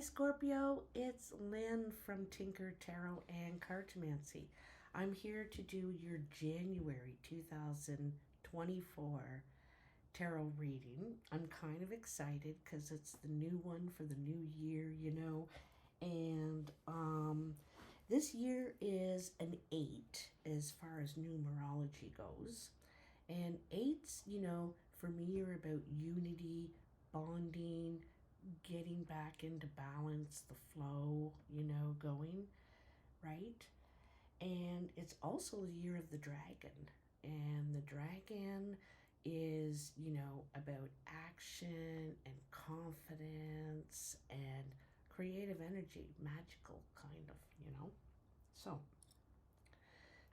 Scorpio, it's Lynn from Tinker Tarot and Cartomancy. I'm here to do your January 2024 tarot reading. I'm kind of excited because it's the new one for the new year. And this year is an 8 as far as numerology goes. And eights, for me are about unity, bonding, getting back into balance, the flow, going, right? And it's also the year of the dragon. And the dragon is, about action and confidence and creative energy, magical kind of. So,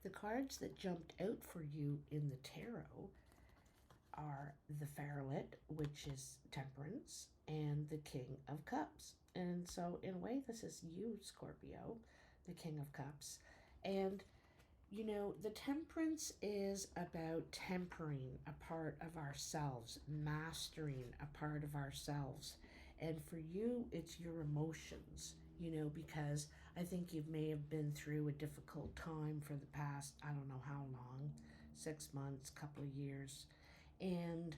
the cards that jumped out for you in the tarot are the Pharaoh, which is Temperance, and the King of Cups. And so, in a way, this is you, Scorpio, the King of Cups. And, the Temperance is about tempering a part of ourselves, mastering a part of ourselves. And for you, it's your emotions, because I think you may have been through a difficult time for the past, I don't know how long, 6 months, couple of years, and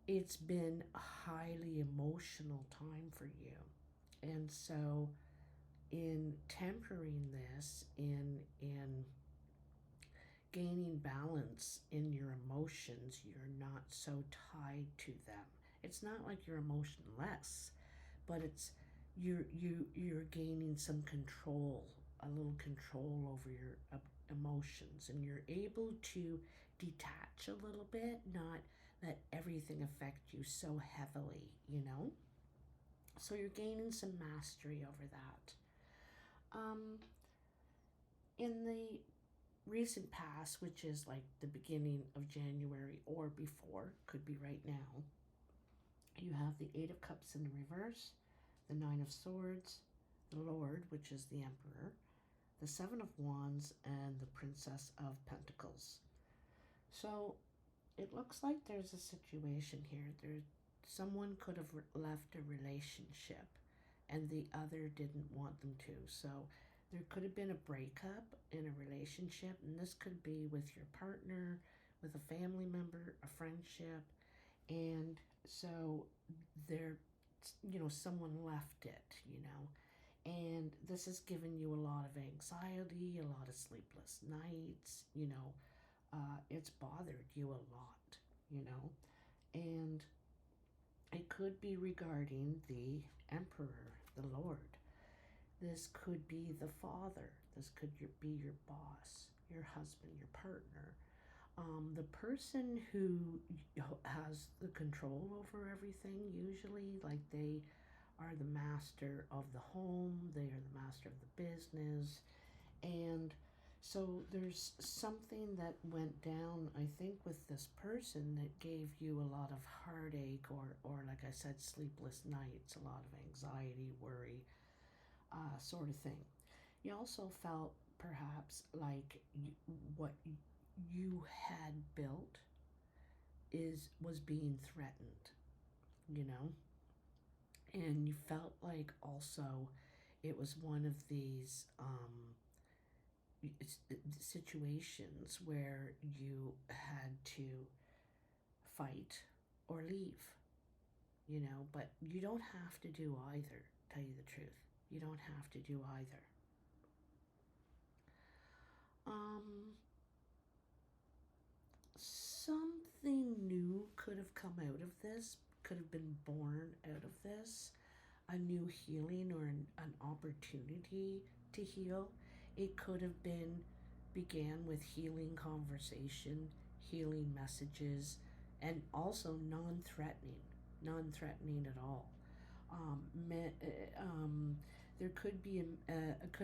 it's been a highly emotional time for you. And so in tempering this, in gaining balance in your emotions, you're not so tied to them. It's not like you're emotionless, but it's you're gaining some control, a little control over your emotions, and you're able to detach a little bit, not let everything affect you so heavily. So you're gaining some mastery over that. In the recent past, which is like the beginning of January or before, could be right now, you have the Eight of Cups in the reverse, the Nine of Swords, the Lord, which is the Emperor, the Seven of Wands, and the Princess of Pentacles. So it looks like there's a situation here. Someone could have left a relationship and the other didn't want them to. So there could have been a breakup in a relationship, and this could be with your partner, with a family member, a friendship, and so there, someone left it. And this has given you a lot of anxiety, a lot of sleepless nights. It's bothered you a lot. And it could be regarding the Emperor, the Lord. This could be the father. This could be your boss, your husband, your partner. The person who has the control over everything, usually, like they are the master of the home, they are the master of the business. And so there's something that went down, I think, with this person that gave you a lot of heartache, or like I said, sleepless nights, a lot of anxiety, worry, sort of thing. You also felt perhaps like what you had built was being threatened, you know, and you felt like also it was one of these situations where you had to fight or leave, but you don't have to do either, tell you the truth. You don't have to do either. Something new could have come out of this, could have been born out of this, a new healing or an opportunity to heal. It could have began with healing conversation, healing messages, and also non-threatening at all. There could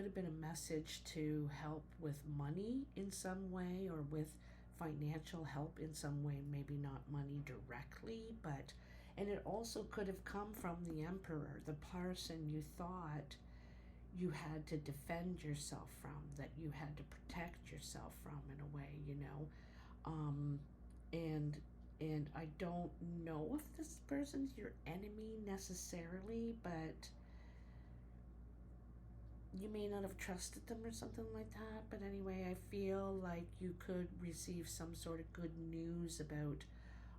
have been a message to help with money in some way, or with financial help in some way, maybe not money directly, and it also could have come from the Emperor, the person you thought you had to defend yourself from, that you had to protect yourself from, in a way. Um, and and I don't know if this person's your enemy necessarily, but you may not have trusted them or something like that, but anyway, I feel like you could receive some sort of good news about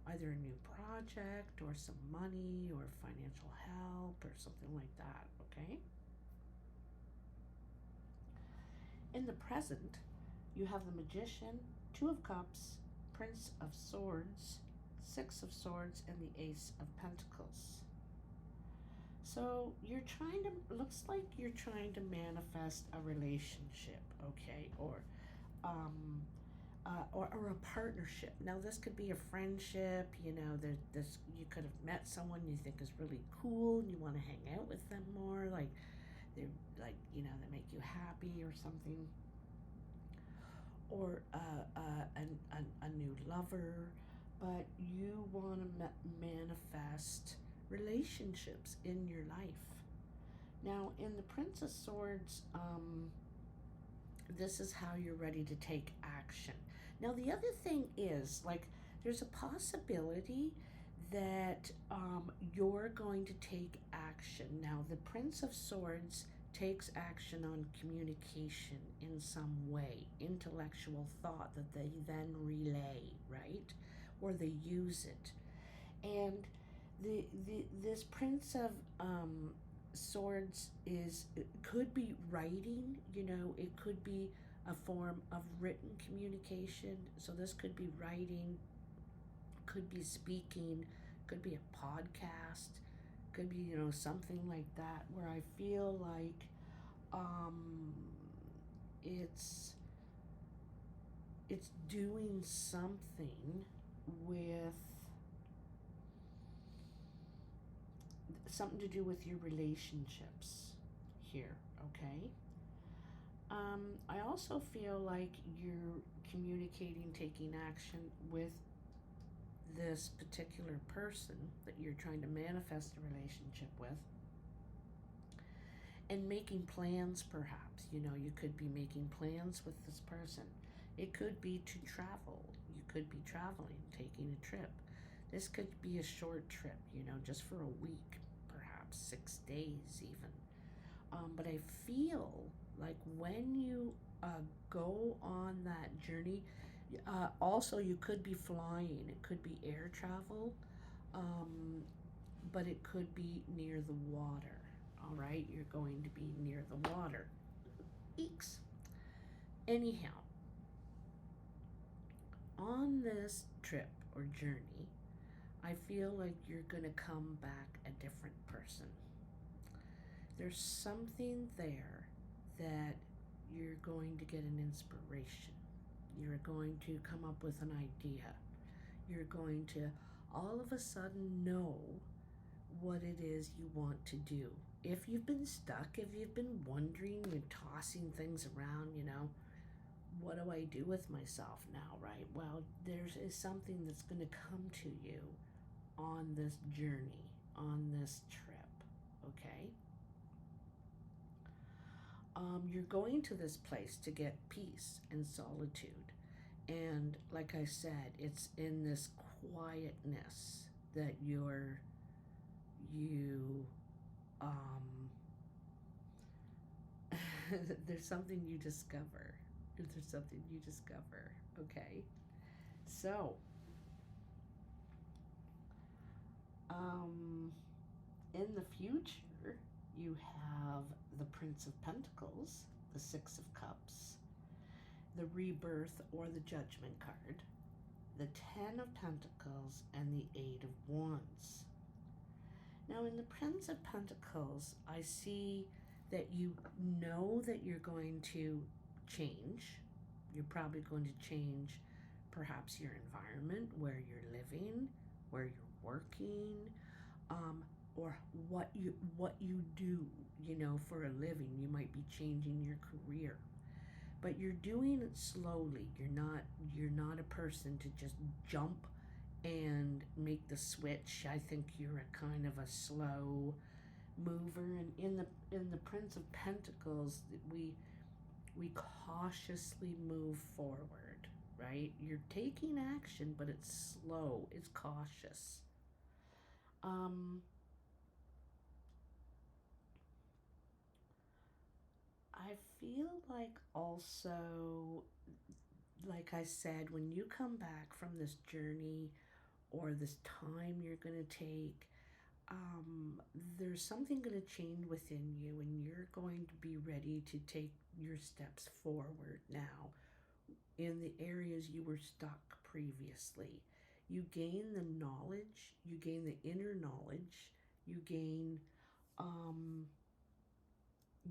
either a new project or some money or financial help or something like that, okay? In the present, you have the Magician, Two of Cups, Prince of Swords, Six of Swords, and the Ace of Pentacles. So you're trying to, looks like you're trying to manifest a relationship, okay, or a partnership. Now this could be a friendship. You know, this you could have met someone you think is really cool, and you want to hang out with them more. Like they're they make you happy or something, or a new lover. But you want to manifest relationships in your life. Now, in the Prince of Swords, this is how you're ready to take action. Now, the other thing is, like, there's a possibility that you're going to take action. Now, the Prince of Swords takes action on communication in some way, intellectual thought that they then relay, right? Or they use it. And this Prince of Swords it could be writing, it could be a form of written communication. So this could be writing, could be speaking, could be a podcast, could be, something like that, where I feel like it's doing something with something to do with your relationships here, okay? I also feel like you're communicating, taking action with this particular person that you're trying to manifest a relationship with, and making plans, perhaps. You could be making plans with this person. It could be to travel. You could be traveling, taking a trip. This could be a short trip, just for a week, perhaps 6 days even. But I feel like when you go on that journey, also you could be flying. It could be air travel, but it could be near the water. All right, you're going to be near the water. Eeks. Anyhow, on this trip or journey, I feel like you're going to come back a different person. There's something there that you're going to get an inspiration. You're going to come up with an idea. You're going to all of a sudden know what it is you want to do. If you've been stuck, if you've been wondering and tossing things around, what do I do with myself now, right? Well, there is something that's going to come to you on this journey, on this trip, okay? You're going to this place to get peace and solitude. And like I said, it's in this quietness that there's something you discover. There's something you discover, okay? So, in the future, you have the Prince of Pentacles, the Six of Cups, the Rebirth or the Judgment card, the Ten of Pentacles, and the Eight of Wands. Now, in the Prince of Pentacles, I see that you know that you're going to change. You're probably going to change perhaps your environment, where you're living, where you're working, or what you do, for a living. You might be changing your career, but you're doing it slowly. You're not a person to just jump and make the switch. I think you're a kind of a slow mover. And in the Prince of Pentacles, we cautiously move forward, right? You're taking action, but it's slow, it's cautious. I feel like also, like I said, when you come back from this journey or this time you're going to take, um, there's something going to change within you, and you're going to be ready to take your steps forward now in the areas you were stuck previously. You gain the knowledge, you gain the inner knowledge, you gain, um,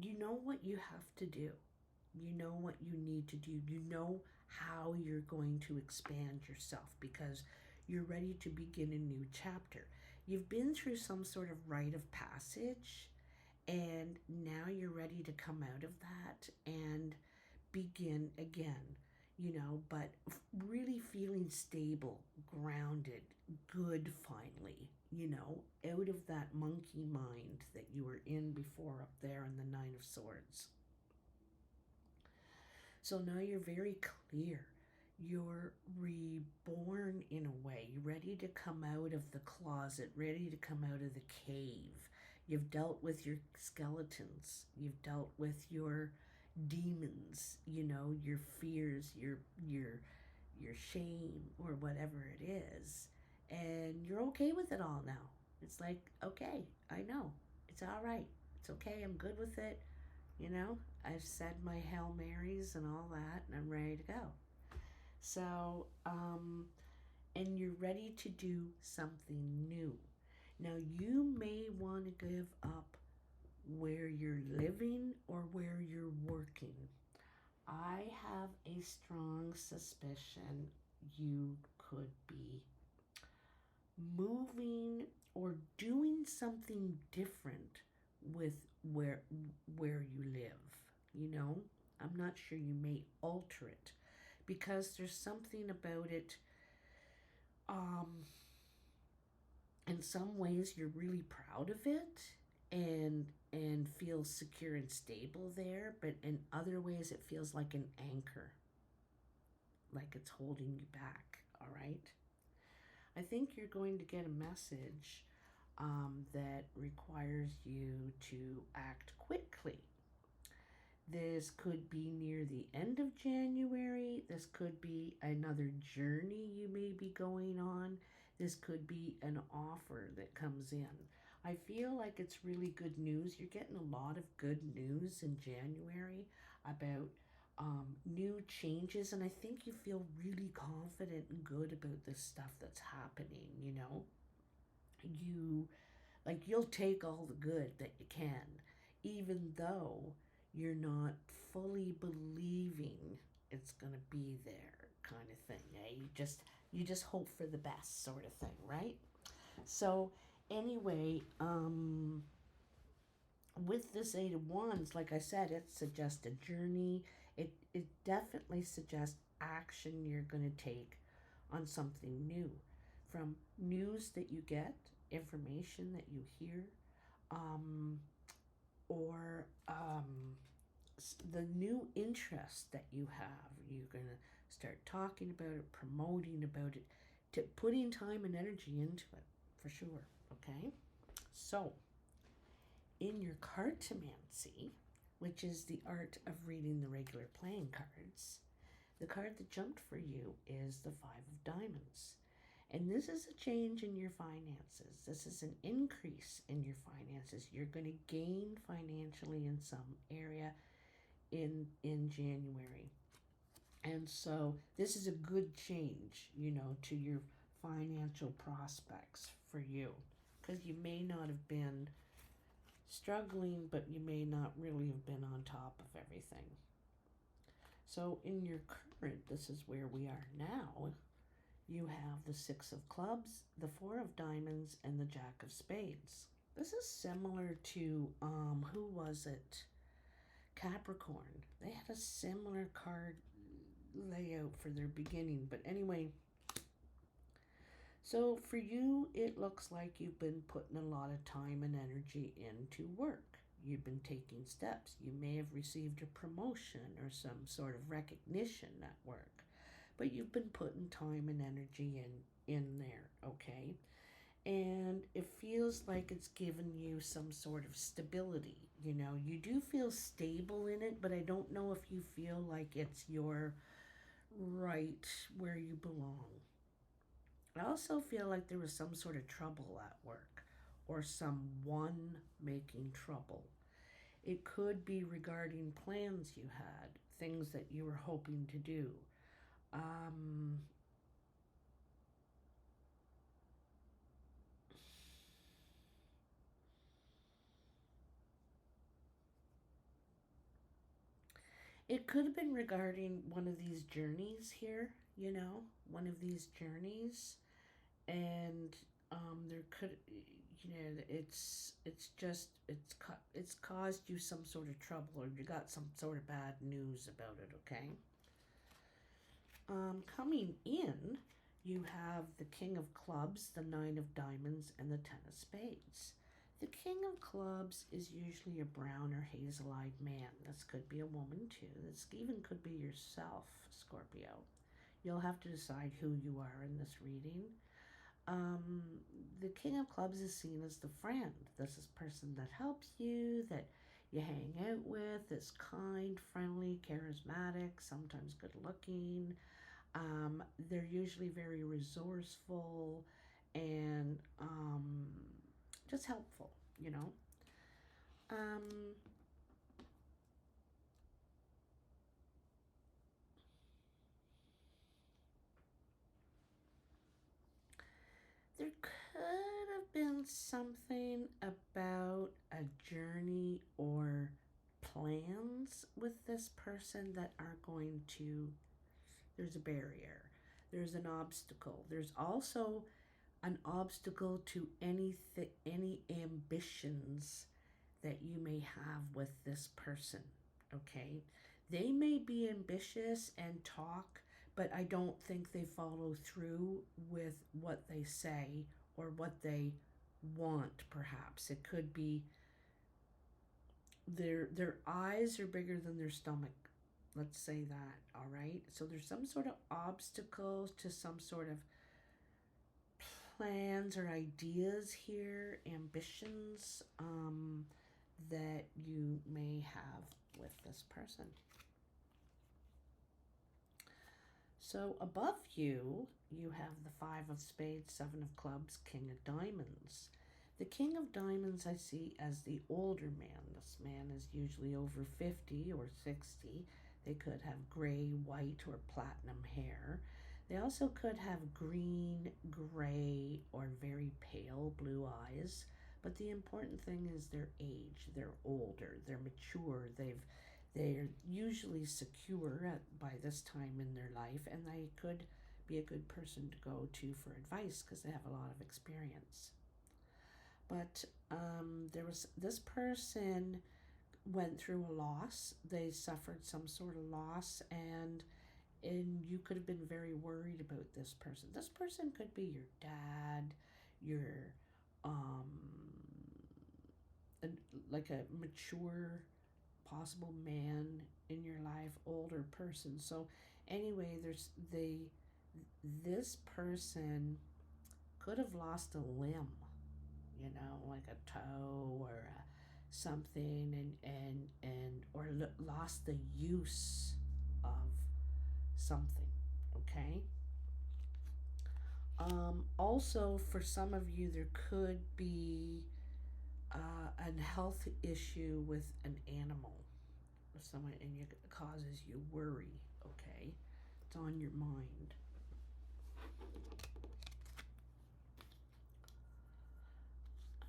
you know what you have to do. You know what you need to do. You know how you're going to expand yourself because you're ready to begin a new chapter. You've been through some sort of rite of passage, and now you're ready to come out of that and begin again, but really feeling stable, grounded, good finally, out of that monkey mind that you were in before up there in the Nine of Swords. So now you're very clear. You're reborn in a way. You're ready to come out of the closet, ready to come out of the cave. You've dealt with your skeletons. You've dealt with your demons, your fears, your shame or whatever it is. And you're okay with it all now. It's like, okay, I know. It's all right. It's okay. I'm good with it. I've said my Hail Marys and all that, and I'm ready to go. So, and you're ready to do something new. Now, you may want to give up where you're living or where you're working. I have a strong suspicion you could be moving or doing something different with where you live. I'm not sure, you may alter it because there's something about it. In some ways you're really proud of it and feel secure and stable there, but in other ways it feels like an anchor, like it's holding you back. All right, I think you're going to get a message that requires you to act quickly. This could be near the end of January. This could be another journey you may be going on. This could be an offer that comes in. I feel like it's really good news. You're getting a lot of good news in January about new changes, and I think you feel really confident and good about this stuff that's happening. You you'll take all the good that you can, even though you're not fully believing it's going to be there, kind of thing. Eh? You just hope for the best, sort of thing, right? So anyway, with this Eight of Wands, like I said, it suggests a journey. It definitely suggests action you're going to take on something new, from news that you get, information that you hear, or the new interest that you have. You're going to start talking about it, promoting about it, to putting time and energy into it, for sure. Okay? So, in your cartomancy, which is the art of reading the regular playing cards, the card that jumped for you is the Five of Diamonds. And this is a change in your finances. This is an increase in your finances. You're going to gain financially in some area in January. And so this is a good change, to your financial prospects for you. Because you may not have been struggling, but you may not really have been on top of everything. So in your current, this is where we are now, you have the Six of Clubs, the Four of Diamonds, and the Jack of Spades. This is similar to, who was it? Capricorn. They had a similar card layout for their beginning. But anyway, so for you, it looks like you've been putting a lot of time and energy into work. You've been taking steps. You may have received a promotion or some sort of recognition at work. But you've been putting time and energy in there, okay? And it feels like it's given you some sort of stability. You know, you do feel stable in it, but I don't know if you feel like it's your right where you belong. I also feel like there was some sort of trouble at work or someone making trouble. It could be regarding plans you had, things that you were hoping to do. Um, it could have been regarding one of these journeys here, you know, one of these journeys. And there could, you know, it's caused you some sort of trouble, or you got some sort of bad news about it. Okay. Coming in, you have the King of Clubs, the Nine of Diamonds, and the Ten of Spades. The King of Clubs is usually a brown or hazel eyed man. This could be a woman too. This even could be yourself, Scorpio. You'll have to decide who you are in this reading. Um, the King of Clubs is seen as the friend. This is a person that helps you, that you hang out with, that's kind, friendly, charismatic, sometimes good looking. They're usually very resourceful and just helpful, you know. Um, there could have been something about a journey or plans with this person that are going to, there's a barrier, there's an obstacle. There's also an obstacle to any ambitions that you may have with this person. Okay, they may be ambitious and talk, but I don't think they follow through with what they say or what they want. Perhaps it could be their eyes are bigger than their stomach. Let's say that. All right, so there's some sort of obstacles to some sort of plans or ideas here, ambitions, that you may have with this person. So above you, you have the Five of Spades, Seven of Clubs, King of Diamonds. The King of Diamonds I see as the older man. This man is usually over 50 or 60. They could have gray, white, or platinum hair. They also could have green, gray, or very pale blue eyes. But the important thing is their age. They're older, they're mature, they're usually secure by this time in their life, and they could be a good person to go to for advice because they have a lot of experience. But there was this person went through a loss. They suffered some sort of loss, and you could have been very worried about this person. This person could be your dad, your um, an, like a mature possible man in your life, older person. So anyway, this person could have lost a limb, you know, like a toe or something, and or lost the use of something. Okay. Also, for some of you, there could be a health issue with an animal, or someone, and it causes you worry. Okay, it's on your mind.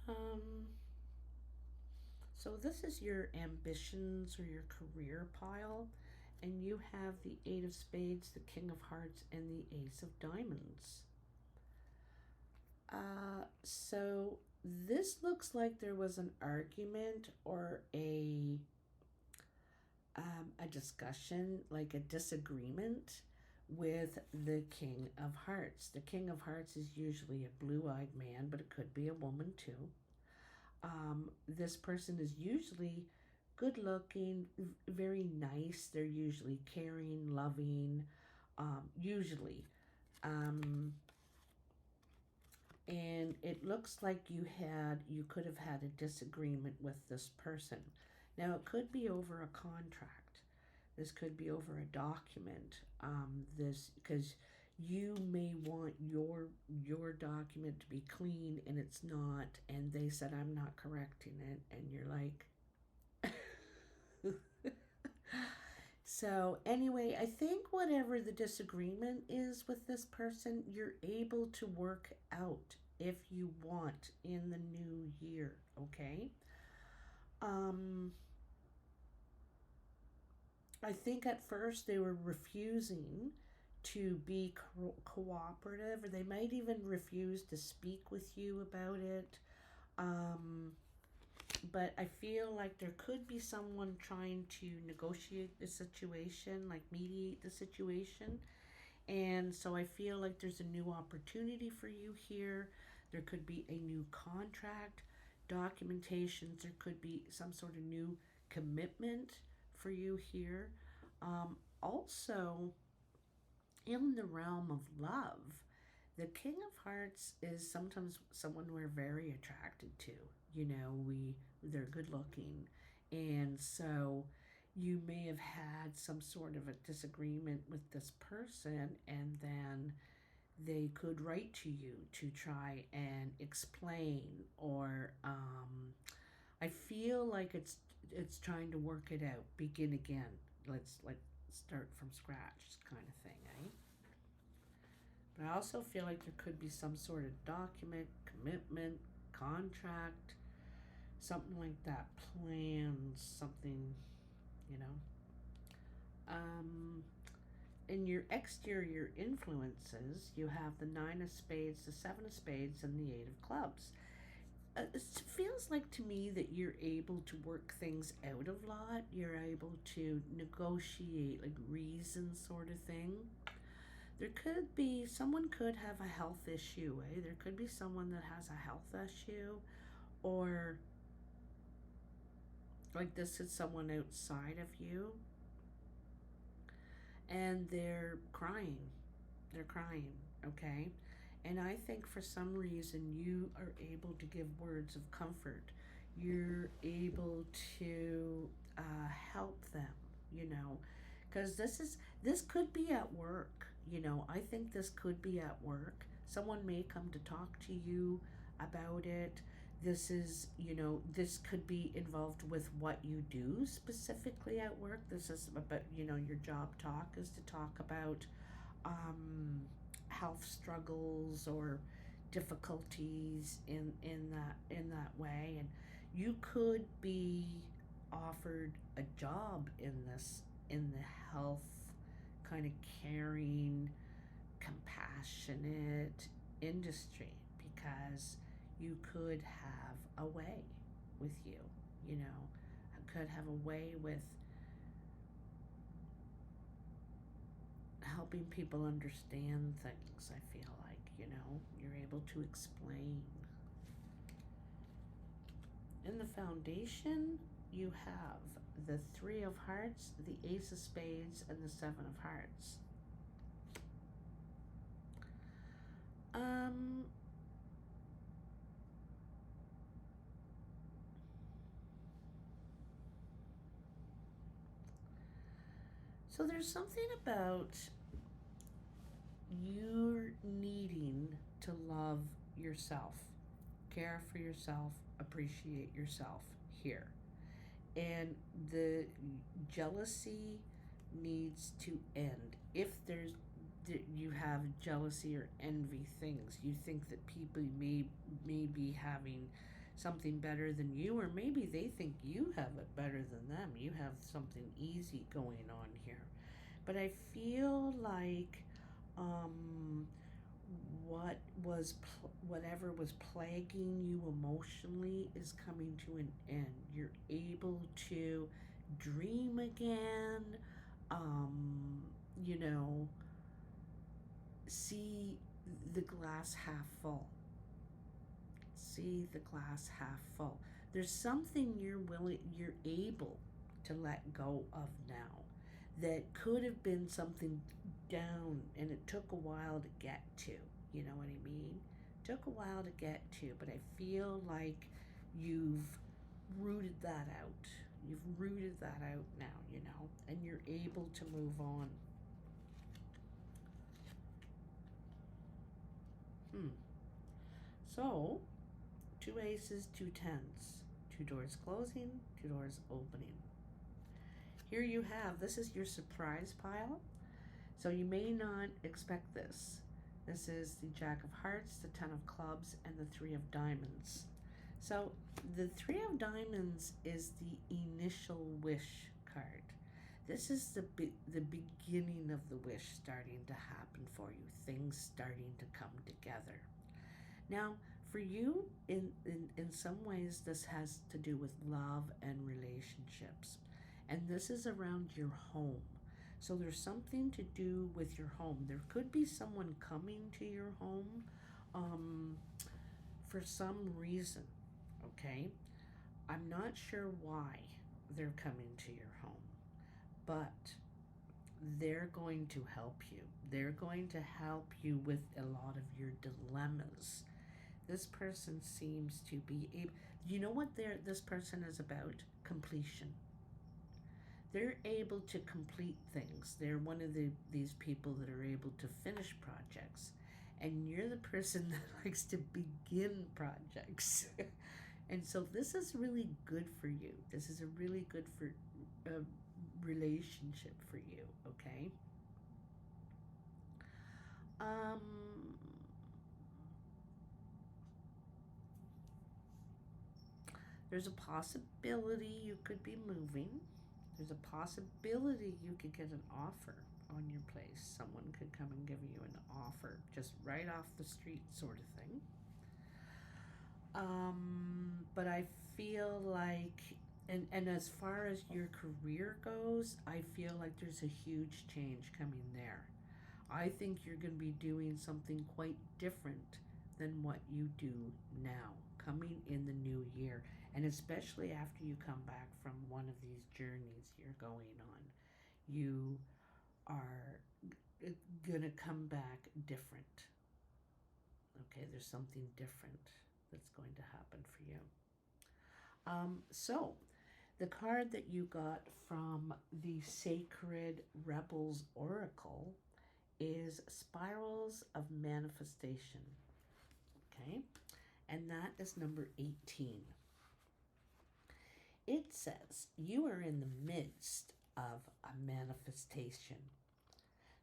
Um, so this is your ambitions or your career pile, and you have the Eight of Spades, the King of Hearts, and the Ace of Diamonds. So this looks like there was an argument or a discussion, like a disagreement with the King of Hearts. The King of Hearts is usually a blue-eyed man, but it could be a woman too. This person is usually good looking, very nice. They're usually caring, loving, usually. Um, And it looks like you could have had a disagreement with this person. Now it could be over a contract. This could be over a document. This because you may want your document to be clean and it's not, and they said I'm not correcting it, and you're like. So, anyway, I think whatever the disagreement is with this person, you're able to work out if you want in the new year, okay? Um, I think at first they were refusing to be cooperative, or they might even refuse to speak with you about it. Um, but I feel like there could be someone trying to negotiate the situation, like mediate the situation. And so I feel like there's a new opportunity for you here. There could be a new contract, documentations, there could be some sort of new commitment for you here. Also, in the realm of love, the King of Hearts is sometimes someone we're very attracted to. You know, they're good looking, and so you may have had some sort of a disagreement with this person, and then they could write to you to try and explain, or I feel like it's trying to work it out, begin again. Let's start from scratch, kind of thing, eh? But I also feel like there could be some sort of document, commitment, contract, something like that. Plans, something, you know. Um, in your exterior influences, you have the Nine of Spades, the Seven of Spades, and the Eight of Clubs. It feels like to me that you're able to work things out a lot. You're able to negotiate, like reason sort of thing. There could be someone could have a health issue, eh? There could be someone that has a health issue, or like this is someone outside of you, and they're crying. They're crying, okay? And I think for some reason you are able to give words of comfort. You're able to help them, you know, because this could be at work. You know, I think this could be at work. Someone may come to talk to you about it. This is, you know, this could be involved with what you do specifically at work. This is about, you know, your job talk is to talk about um, health struggles or difficulties in that way, and you could be offered a job in the health kind of caring, compassionate industry, because you could have a way with you, you know, could have a way with helping people understand things. I feel like, you know, you're able to explain. In the foundation, you have the Three of Hearts, the Ace of Spades, and the Seven of Hearts. Um, so there's something about you're needing to love yourself, care for yourself, appreciate yourself here. And the jealousy needs to end. If you have jealousy or envy things, you think that people may be having something better than you, or maybe they think you have it better than them. You have something easy going on here. But I feel like um, whatever was plaguing you emotionally is coming to an end. You're able to dream again. Um, you know, see the glass half full. See the glass half full. There's something you're able to let go of now that could have been something down and it took a while to get to. You know what I mean? Took a while to get to, but I feel like you've rooted that out. You've rooted that out now, and you're able to move on. Hmm. So, two aces, two tens. Two doors closing, two doors opening. Here you have, this is your surprise pile. So you may not expect this. This is the Jack of Hearts, the Ten of Clubs, and the Three of Diamonds. So the Three of Diamonds is the initial wish card. This is the beginning of the wish starting to happen for you, things starting to come together. Now, for you, in some ways, this has to do with love and relationships. And this is around your home. So there's something to do with your home. There could be someone coming to your home um, for some reason, okay? I'm not sure why they're coming to your home, but they're going to help you. They're going to help you with a lot of your dilemmas. This person seems to be able, you know what this person is about? Completion. They're able to complete things. They're one of these people that are able to finish projects. And you're the person that likes to begin projects. And so this is really good for you. This is a really good for relationship for you, okay? Um there's a possibility you could be moving. There's a possibility you could get an offer on your place. Someone could come and give you an offer just right off the street, sort of thing. But I feel like, and as far as your career goes, I feel like there's a huge change coming there. I think you're going to be doing something quite different than what you do now, coming in the new year. And especially after you come back from one of these journeys you're going on, you are going to come back different. Okay, there's something different that's going to happen for you. So, the card that you got from the Sacred Rebels Oracle is Spirals of Manifestation. Okay, and that is number 18. It says you are in the midst of a manifestation.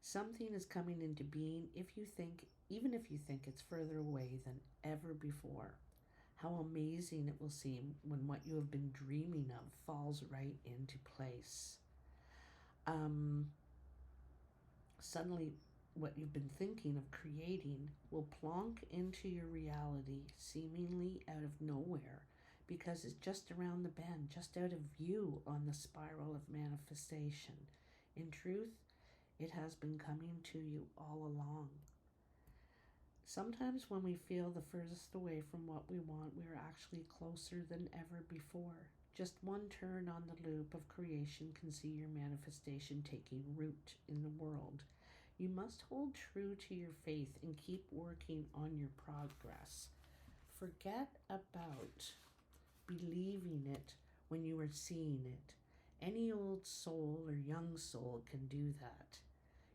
Something is coming into being even if you think it's further away than ever before. How amazing it will seem when what you have been dreaming of falls right into place. Suddenly, what you've been thinking of creating will plonk into your reality seemingly out of nowhere because it's just around the bend, just out of view on the spiral of manifestation. In truth, it has been coming to you all along. Sometimes when we feel the furthest away from what we want, we are actually closer than ever before. Just one turn on the loop of creation can see your manifestation taking root in the world. You must hold true to your faith and keep working on your progress. Forget about believing it when you are seeing it. Any old soul or young soul can do that.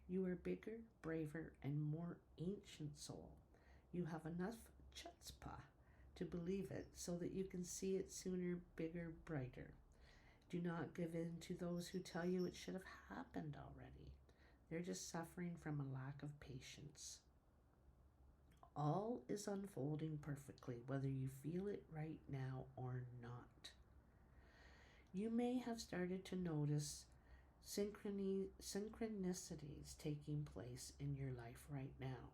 You are bigger, braver, and more ancient soul. You have enough chutzpah to believe it so that you can see it sooner, bigger, brighter. Do not give in to those who tell you it should have happened already. They're just suffering from a lack of patience. All is unfolding perfectly, whether you feel it right now or not. You may have started to notice synchronicities taking place in your life right now.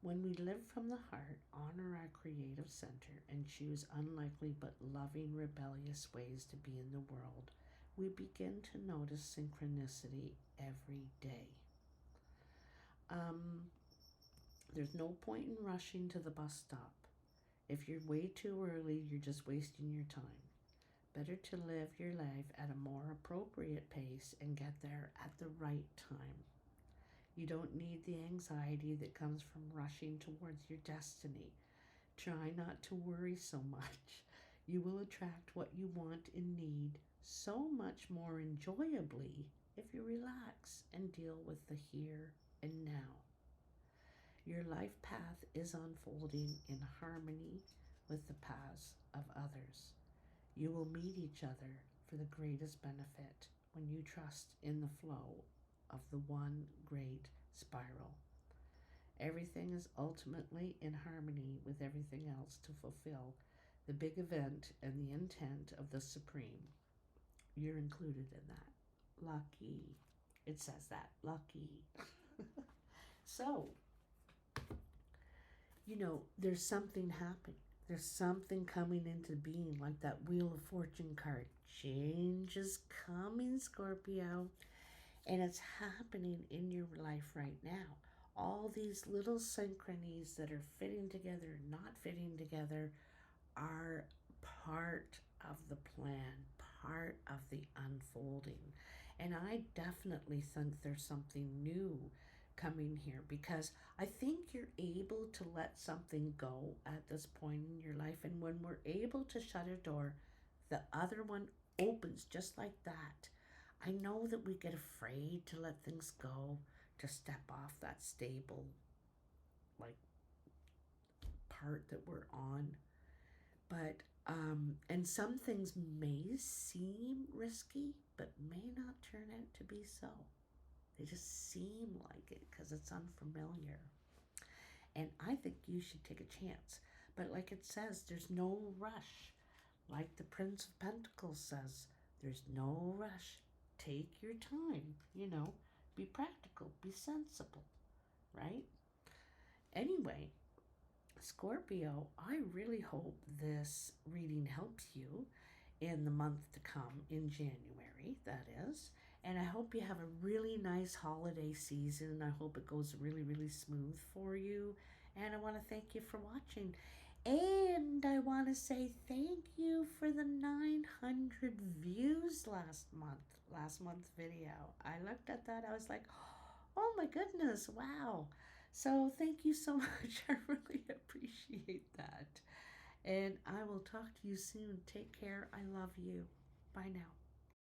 When we live from the heart, honor our creative center, and choose unlikely but loving, rebellious ways to be in the world, we begin to notice synchronicity every day. There's no point in rushing to the bus stop. If you're way too early, you're just wasting your time. Better to live your life at a more appropriate pace and get there at the right time. You don't need the anxiety that comes from rushing towards your destiny. Try not to worry so much. You will attract what you want and need so much more enjoyably if you relax and deal with the here and now. Your life path is unfolding in harmony with the paths of others. You will meet each other for the greatest benefit when you trust in the flow of the one great spiral. Everything is ultimately in harmony with everything else to fulfill the big event and the intent of the Supreme. You're included in that. Lucky. It says that. Lucky. So, there's something happening. There's something coming into being, like that Wheel of Fortune card. Change is coming, Scorpio. And it's happening in your life right now. All these little synchronies that are fitting together, not fitting together, are part of the plan, part of the unfolding. And I definitely think there's something new coming here, because I think you're able to let something go at this point in your life. And when we're able to shut a door, the other one opens just like that. I know that we get afraid to let things go, to step off that stable, like, part that we're on. But, and some things may seem risky, but may not turn out to be so. They just seem like it because it's unfamiliar. And I think you should take a chance. But like it says, there's no rush. Like the Prince of Pentacles says, there's no rush. Take your time, be practical, be sensible, right? Anyway, Scorpio, I really hope this reading helps you in the month to come, in January, that is. And I hope you have a really nice holiday season. I hope it goes really, really smooth for you. And I want to thank you for watching. And I want to say thank you for the 900 views last month's video. I looked at that, I was like, oh my goodness, wow. So thank you so much. I really appreciate that. And I will talk to you soon. Take care. I love you. Bye now.